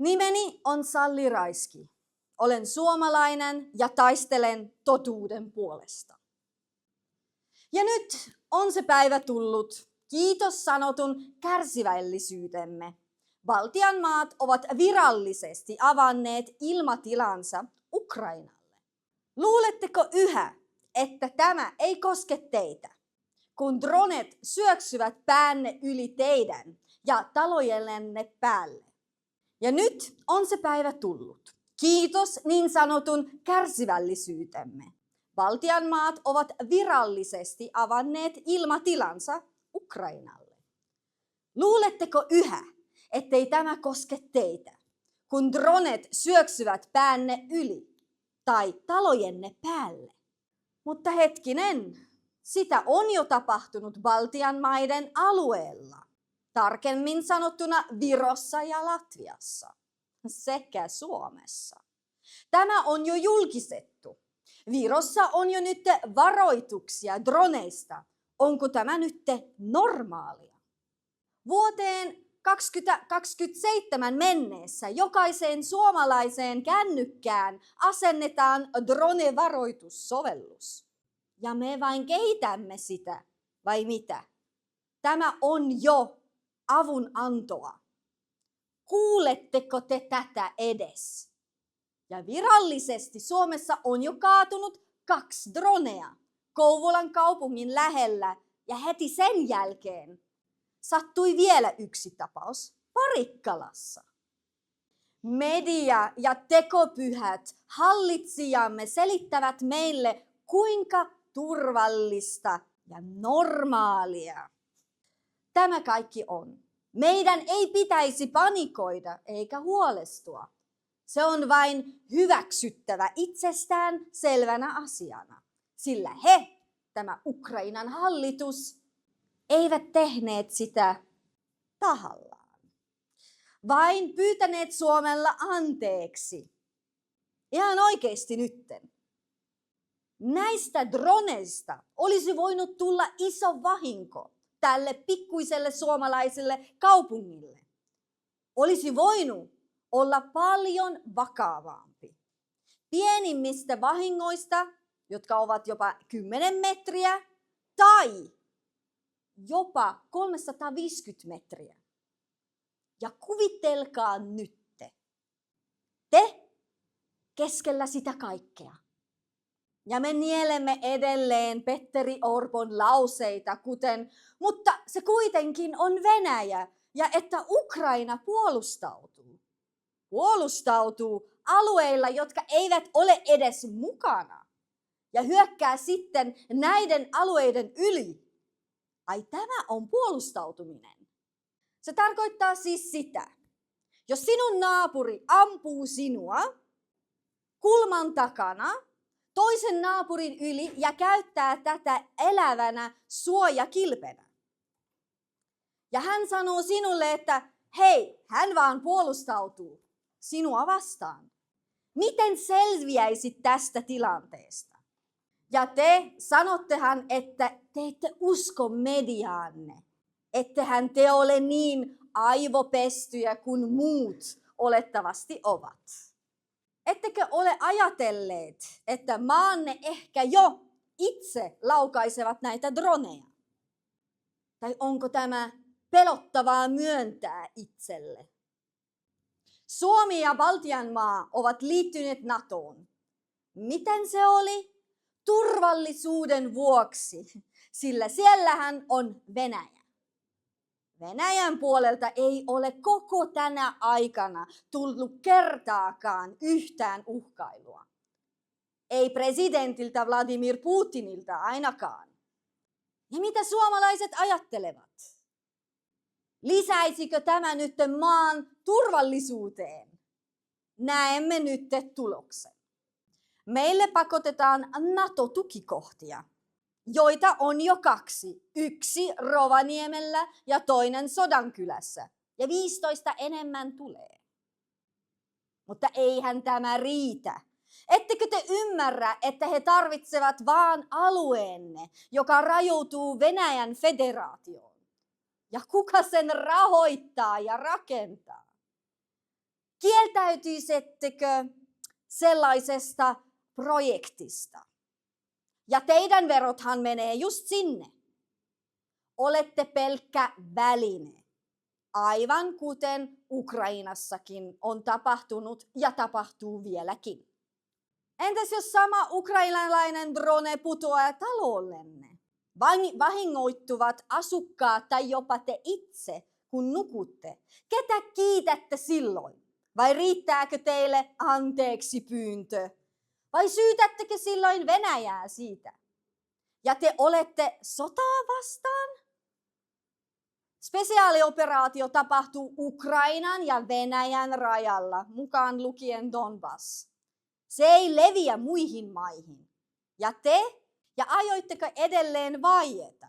Nimeni on Salli Raiski. Olen suomalainen ja taistelen totuuden puolesta. Ja nyt on se päivä tullut, kiitos sanotun kärsivällisyytemme. Baltian maat ovat virallisesti avanneet ilmatilansa Ukrainalle. Luuletteko yhä, että tämä ei koske teitä, kun dronet syöksyvät päänne yli teidän ja talojenne päälle? Ja nyt on se päivä tullut. Kiitos niin sanotun kärsivällisyytemme. Baltian maat ovat virallisesti avanneet ilmatilansa Ukrainalle. Luuletteko yhä, ettei tämä koske teitä, kun dronet syöksyvät päänne yli tai talojenne päälle? Mutta hetkinen, sitä on jo tapahtunut Baltian maiden alueella. Tarkemmin sanottuna Virossa ja Latviassa sekä Suomessa. Tämä on jo julkistettu. Virossa on jo nyt varoituksia droneista. Onko tämä nyt normaalia? Vuoteen 2027 mennessä jokaiseen suomalaiseen kännykkään asennetaan drone-varoitussovellus. Ja me vain kehitämme sitä, vai mitä? Tämä on jo avunantoa. Kuuletteko te tätä edes? Ja virallisesti Suomessa on jo kaatunut 2 dronea Kouvolan kaupungin lähellä ja heti sen jälkeen sattui vielä yksi tapaus Parikkalassa. Media ja tekopyhät hallitsijamme selittävät meille, kuinka turvallista ja normaalia tämä kaikki on. Meidän ei pitäisi panikoida eikä huolestua. Se on vain hyväksyttävä itsestään selvänä asiana. Sillä tämä Ukrainan hallitus, eivät tehneet sitä tahallaan. Vain pyytäneet Suomella anteeksi. Ihan oikeasti nytten. Näistä droneista olisi voinut tulla iso vahinko tälle pikkuiselle suomalaiselle kaupungille. Olisi voinut olla paljon vakavampi. Pienimmistä vahingoista, jotka ovat jopa 10 metriä tai jopa 350 metriä. Ja kuvitelkaa nyt te keskellä sitä kaikkea. Ja me nielemme edelleen Petteri Orpon lauseita, kuten, mutta se kuitenkin on Venäjä ja että Ukraina puolustautuu. Puolustautuu alueilla, jotka eivät ole edes mukana. Ja hyökkää sitten näiden alueiden yli. Ai tämä on puolustautuminen. Se tarkoittaa siis sitä, jos sinun naapuri ampuu sinua kulman takana, toisen naapurin yli ja käyttää tätä elävänä suojakilpenä. Ja hän sanoo sinulle, että hei, hän vaan puolustautuu sinua vastaan. Miten selviäisit tästä tilanteesta? Ja te sanottehan, että te ette usko mediaanne. Ettehän te ole niin aivopestyjä kuin muut olettavasti ovat. Ettekö ole ajatelleet, että maanne ehkä jo itse laukaisevat näitä droneja? Tai onko tämä pelottavaa myöntää itselle? Suomi ja Baltian maa ovat liittyneet NATOon. Miten se oli? Turvallisuuden vuoksi, sillä siellähän on Venäjä. Venäjän puolelta ei ole koko tänä aikana tullut kertaakaan yhtään uhkailua. Ei presidentiltä Vladimir Putinilta ainakaan. Ja mitä suomalaiset ajattelevat? Lisäisikö tämä nyt maan turvallisuuteen? Näemme nyt tuloksen. Meille pakotetaan NATO-tukikohtia, joita on jo 2. Yksi Rovaniemellä ja toinen Sodankylässä. Ja 15 enemmän tulee. Mutta eihän tämä riitä. Ettekö te ymmärrä, että he tarvitsevat vaan alueenne, joka rajoituu Venäjän federaatioon? Ja kuka sen rahoittaa ja rakentaa? Kieltäytyisittekö sellaisesta projektista? Ja teidän verothan menee just sinne. Olette pelkkä väline, aivan kuten Ukrainassakin on tapahtunut ja tapahtuu vieläkin. Entäs jos sama ukrainalainen drone putoaa talollenne? Vahingoittuvat asukkaat tai jopa te itse, kun nukutte. Ketä kiitätte silloin? Vai riittääkö teille anteeksi pyyntö? Vai syytättekö silloin Venäjää siitä? Ja te olette sotaa vastaan? Spesiaalioperaatio tapahtuu Ukrainan ja Venäjän rajalla, mukaan lukien Donbass. Se ei leviä muihin maihin. Ja aioitteko edelleen vaieta?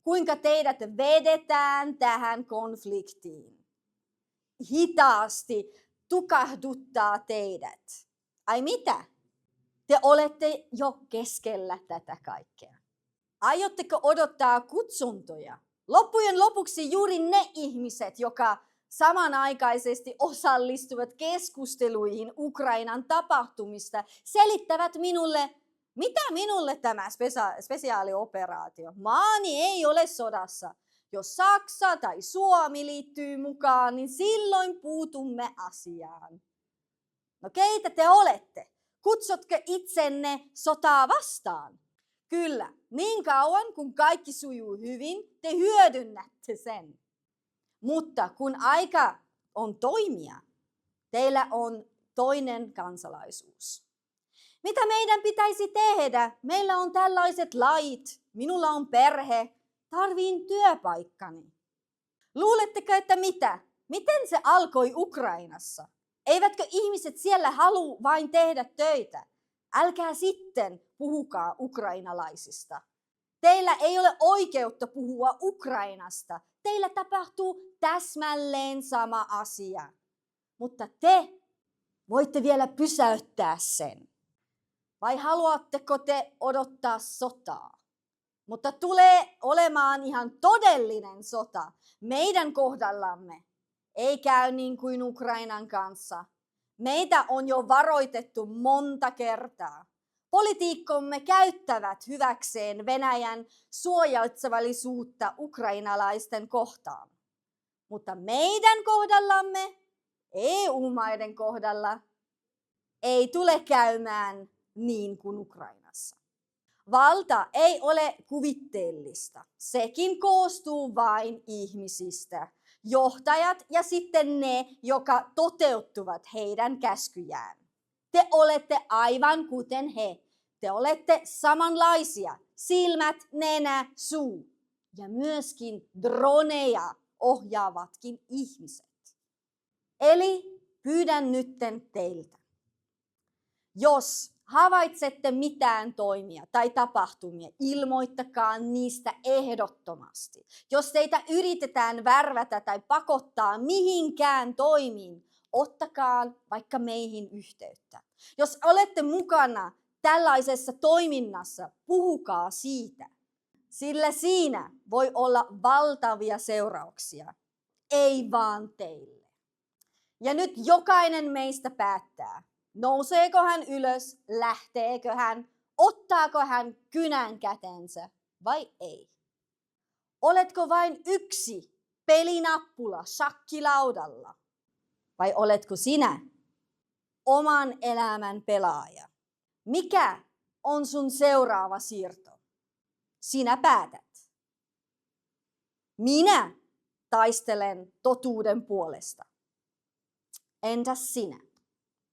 Kuinka teidät vedetään tähän konfliktiin? Hitaasti tukahduttaa teidät. Ai mitä? Te olette jo keskellä tätä kaikkea. Aiotteko odottaa kutsuntoja? Loppujen lopuksi juuri ne ihmiset, jotka samanaikaisesti osallistuvat keskusteluihin Ukrainan tapahtumista, selittävät minulle, mitä minulle tämä spesiaalioperaatio. Maani ei ole sodassa. Jos Saksa tai Suomi liittyy mukaan, niin silloin puutumme asiaan. No keitä te olette? Kutsutko itsenne sotaa vastaan? Kyllä, niin kauan kun kaikki sujuu hyvin, te hyödynnätte sen. Mutta kun aika on toimia, teillä on toinen kansalaisuus. Mitä meidän pitäisi tehdä? Meillä on tällaiset lait, minulla on perhe, tarviin työpaikkani. Luuletteko, että mitä? Miten se alkoi Ukrainassa? Eivätkö ihmiset siellä halua vain tehdä töitä? Älkää sitten puhukaa ukrainalaisista. Teillä ei ole oikeutta puhua Ukrainasta. Teillä tapahtuu täsmälleen sama asia. Mutta te voitte vielä pysäyttää sen. Vai haluatteko te odottaa sotaa? Mutta tulee olemaan ihan todellinen sota meidän kohdallamme. Ei käy niin kuin Ukrainan kanssa. Meitä on jo varoitettu monta kertaa. Poliitikkomme käyttävät hyväkseen Venäjän suojaitsevallisuutta ukrainalaisten kohtaan. Mutta meidän kohdallamme, EU-maiden kohdalla, ei tule käymään niin kuin Ukrainassa. Valta ei ole kuvitteellista. Sekin koostuu vain ihmisistä. Johtajat ja sitten ne, jotka toteuttavat heidän käskyjään. Te olette aivan kuten he. Te olette samanlaisia. Silmät, nenä, suu. Ja myöskin droneja ohjaavatkin ihmiset. Eli pyydän nytten teiltä. Jos havaitsette mitään toimia tai tapahtumia, ilmoittakaa niistä ehdottomasti. Jos teitä yritetään värvätä tai pakottaa mihinkään toimiin, ottakaa vaikka meihin yhteyttä. Jos olette mukana tällaisessa toiminnassa, puhukaa siitä. Sillä siinä voi olla valtavia seurauksia, ei vaan teille. Ja nyt jokainen meistä päättää. Nouseeko hän ylös, lähteekö hän, ottaako hän kynän kätensä vai ei? Oletko vain yksi pelinappula shakkilaudalla vai oletko sinä oman elämän pelaaja? Mikä on sun seuraava siirto? Sinä päätät. Minä taistelen totuuden puolesta. Entäs sinä?